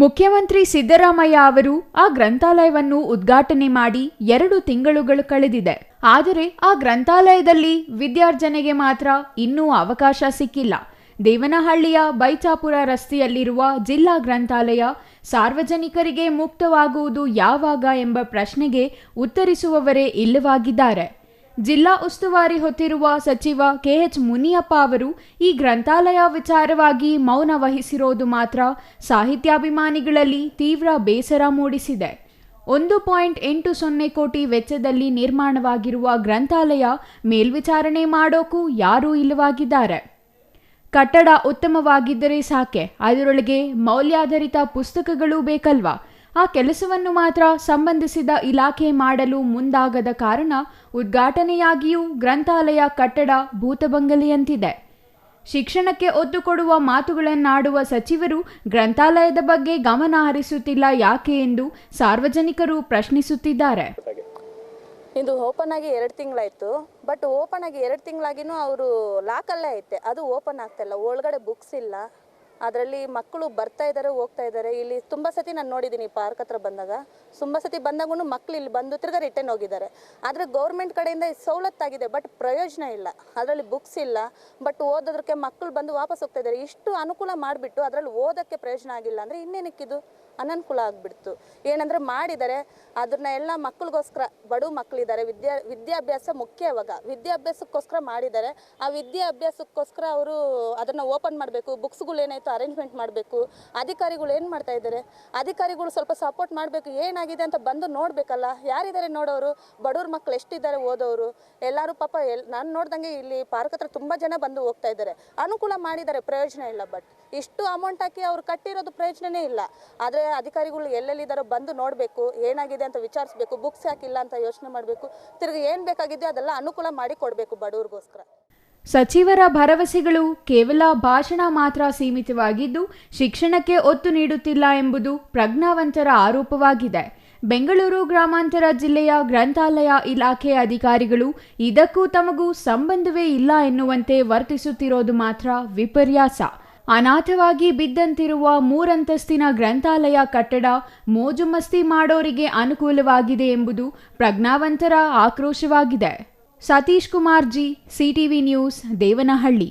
ಮುಖ್ಯಮಂತ್ರಿ ಸಿದ್ದರಾಮಯ್ಯ ಅವರು ಆ ಗ್ರಂಥಾಲಯವನ್ನು ಉದ್ಘಾಟನೆ ಮಾಡಿ 2 ತಿಂಗಳುಗಳು ಕಳೆದಿದೆ. ಆದರೆ ಆ ಗ್ರಂಥಾಲಯದಲ್ಲಿ ವಿದ್ಯಾರ್ಜನೆಗೆ ಮಾತ್ರ ಇನ್ನೂ ಅವಕಾಶ ಸಿಕ್ಕಿಲ್ಲ. ದೇವನಹಳ್ಳಿಯ ಬೈಚಾಪುರ ರಸ್ತೆಯಲ್ಲಿರುವ ಜಿಲ್ಲಾ ಗ್ರಂಥಾಲಯ ಸಾರ್ವಜನಿಕರಿಗೆ ಮುಕ್ತವಾಗುವುದು ಯಾವಾಗ ಎಂಬ ಪ್ರಶ್ನೆಗೆ ಉತ್ತರಿಸುವವರೇ ಇಲ್ಲವಾಗಿದ್ದಾರೆ. ಜಿಲ್ಲಾ ಉಸ್ತುವಾರಿ ಹೊತ್ತಿರುವ ಸಚಿವ ಕೆಎಚ್ ಮುನಿಯಪ್ಪ ಅವರು ಈ ಗ್ರಂಥಾಲಯ ವಿಚಾರವಾಗಿ ಮೌನ ವಹಿಸಿರೋದು ಮಾತ್ರ ಸಾಹಿತ್ಯಾಭಿಮಾನಿಗಳಲ್ಲಿ ತೀವ್ರ ಬೇಸರ ಮೂಡಿಸಿದೆ. 1.80 ಕೋಟಿ ವೆಚ್ಚದಲ್ಲಿ ನಿರ್ಮಾಣವಾಗಿರುವ ಗ್ರಂಥಾಲಯ ಮೇಲ್ವಿಚಾರಣೆ ಮಾಡೋಕ್ಕೂ ಯಾರೂ ಇಲ್ಲವಾಗಿದ್ದಾರೆ. ಕಟ್ಟಡ ಉತ್ತಮವಾಗಿದ್ದರೆ ಸಾಕೆ, ಅದರೊಳಗೆ ಮೌಲ್ಯಾಧಾರಿತ ಪುಸ್ತಕಗಳು ಬೇಕಲ್ವಾ? ಆ ಕೆಲಸವನ್ನು ಮಾತ್ರ ಸಂಬಂಧಿಸಿದ ಇಲಾಖೆ ಮಾಡಲು ಮುಂದಾಗದ ಕಾರಣ ಉದ್ಘಾಟನೆಯಾಗಿಯೂ ಗ್ರಂಥಾಲಯ ಕಟ್ಟಡ ಭೂತಬಂಗಲೆಯಂತಿದೆ. ಶಿಕ್ಷಣಕ್ಕೆ ಒತ್ತು ಕೊಡುವ ಮಾತುಗಳನ್ನಾಡುವ ಸಚಿವರು ಗ್ರಂಥಾಲಯದ ಬಗ್ಗೆ ಗಮನ ಹರಿಸುತ್ತಿಲ್ಲ ಯಾಕೆ ಎಂದು ಸಾರ್ವಜನಿಕರು ಪ್ರಶ್ನಿಸುತ್ತಿದ್ದಾರೆ. ಇದು ಓಪನ್ ಆಗಿ 2 ತಿಂಗಳಾಯಿತು. ಬಟ್ ಓಪನ್ ಆಗಿ 2 ತಿಂಗಳಾಗಿನೂ ಅವರು ಲಾಕಲ್ಲೇ ಐತೆ, ಅದು ಓಪನ್ ಆಗ್ತಾಯಿಲ್ಲ. ಒಳಗಡೆ ಬುಕ್ಸ್ ಇಲ್ಲ, ಅದರಲ್ಲಿ ಮಕ್ಕಳು ಬರ್ತಾ ಇದ್ದಾರೆ ಹೋಗ್ತಾ ಇದ್ದಾರೆ. ಇಲ್ಲಿ ತುಂಬ ಸತಿ ನಾನು ನೋಡಿದ್ದೀನಿ, ಪಾರ್ಕ್ ಹತ್ರ ಬಂದಾಗ ತುಂಬ ಸತಿ ಬಂದಾಗೂ ಮಕ್ಕಳು ಇಲ್ಲಿ ಬಂದು ತಿರ್ಗಾ ರಿಟರ್ನ್ ಹೋಗಿದ್ದಾರೆ. ಆದರೆ ಗೌರ್ಮೆಂಟ್ ಕಡೆಯಿಂದ ಸವಲತ್ತಾಗಿದೆ, ಬಟ್ ಪ್ರಯೋಜನ ಇಲ್ಲ. ಅದರಲ್ಲಿ ಬುಕ್ಸ್ ಇಲ್ಲ, ಬಟ್ ಓದೋದಕ್ಕೆ ಮಕ್ಕಳು ಬಂದು ವಾಪಸ್ ಹೋಗ್ತಾ ಇದ್ದಾರೆ. ಇಷ್ಟು ಅನುಕೂಲ ಮಾಡಿಬಿಟ್ಟು ಅದರಲ್ಲಿ ಓದೋಕ್ಕೆ ಪ್ರಯೋಜನ ಆಗಿಲ್ಲ ಅಂದರೆ ಇನ್ನೇನಕ್ಕಿದು ಅನನುಕೂಲ ಆಗಿಬಿಡ್ತು. ಏನಂದರೆ ಮಾಡಿದ್ದಾರೆ, ಅದನ್ನ ಎಲ್ಲ ಮಕ್ಕಳಿಗೋಸ್ಕರ, ಬಡವ ಮಕ್ಕಳಿದ್ದಾರೆ, ವಿದ್ಯಾಭ್ಯಾಸ ಮುಖ್ಯ. ಇವಾಗ ವಿದ್ಯಾಭ್ಯಾಸಕ್ಕೋಸ್ಕರ ಮಾಡಿದ್ದಾರೆ. ಆ ವಿದ್ಯಾಭ್ಯಾಸಕ್ಕೋಸ್ಕರ ಅವರು ಅದನ್ನು ಓಪನ್ ಮಾಡಬೇಕು, ಬುಕ್ಸ್ಗಳು ಏನಾಯಿತು ಅರೇಂಜ್ಮೆಂಟ್ ಮಾಡಬೇಕು. ಅಧಿಕಾರಿಗಳು ಏನು ಮಾಡ್ತಾ ಇದ್ದಾರೆ? ಅಧಿಕಾರಿಗಳು ಸ್ವಲ್ಪ ಸಪೋರ್ಟ್ ಮಾಡಬೇಕು. ಏನಾಗಿದೆ ಅಂತ ಬಂದು ನೋಡಬೇಕಲ್ಲ. ಯಾರಿದ್ದಾರೆ ನೋಡೋರು? ಬಡವ್ರ ಮಕ್ಕಳು ಎಷ್ಟಿದ್ದಾರೆ ಓದೋರು? ಎಲ್ಲರೂ ಪಾಪ ನಾನು ನೋಡ್ದಂಗೆ ಇಲ್ಲಿ ಪಾರ್ಕ್ ಹತ್ರ ತುಂಬ ಜನ ಬಂದು ಹೋಗ್ತಾ ಇದ್ದಾರೆ. ಅನುಕೂಲ ಮಾಡಿದ್ದಾರೆ, ಪ್ರಯೋಜನ ಇಲ್ಲ. ಬಟ್ ಇಷ್ಟು ಅಮೌಂಟ್ ಹಾಕಿ ಅವ್ರು ಕಟ್ಟಿರೋದು ಪ್ರಯೋಜನನೇ ಇಲ್ಲ. ಆದರೆ ಅಧಿಕಾರಿಗಳು ಎಲ್ಲೆಲ್ಲಿದ್ದಾರೋ ಬಂದು ನೋಡಬೇಕು, ಏನಾಗಿದೆ ಅಂತ ವಿಚಾರಿಸಬೇಕು. ಬುಕ್ಸ್ ಯಾಕಿಲ್ಲ ಅಂತ ಯೋಚನೆ ಮಾಡಬೇಕು. ತಿರುಗಿ ಏನು ಬೇಕಾಗಿದೆ ಅದೆಲ್ಲ ಅನುಕೂಲ ಮಾಡಿ ಕೊಡಬೇಕು ಬಡವ್ರಿಗೋಸ್ಕರ. ಸಚಿವರ ಭರವಸೆಗಳು ಕೇವಲ ಭಾಷಣ ಮಾತ್ರ ಸೀಮಿತವಾಗಿದ್ದು ಶಿಕ್ಷಣಕ್ಕೆ ಒತ್ತು ನೀಡುತ್ತಿಲ್ಲ ಎಂಬುದು ಪ್ರಜ್ಞಾವಂತರ ಆರೋಪವಾಗಿದೆ. ಬೆಂಗಳೂರು ಗ್ರಾಮಾಂತರ ಜಿಲ್ಲೆಯ ಗ್ರಂಥಾಲಯ ಇಲಾಖೆ ಅಧಿಕಾರಿಗಳು ಇದಕ್ಕೂ ತಮಗೂ ಸಂಬಂಧವೇ ಇಲ್ಲ ಎನ್ನುವಂತೆ ವರ್ತಿಸುತ್ತಿರೋದು ಮಾತ್ರ ವಿಪರ್ಯಾಸ. ಅನಾಥವಾಗಿ ಬಿದ್ದಂತಿರುವ 3 ಅಂತಸ್ತಿನ ಗ್ರಂಥಾಲಯ ಕಟ್ಟಡ ಮೋಜು ಮಸ್ತಿ ಮಾಡೋರಿಗೆ ಅನುಕೂಲವಾಗಿದೆ ಎಂಬುದು ಪ್ರಜ್ಞಾವಂತರ ಆಕ್ರೋಶವಾಗಿದೆ. Satish Kumar ji, CTV news, Devanahalli.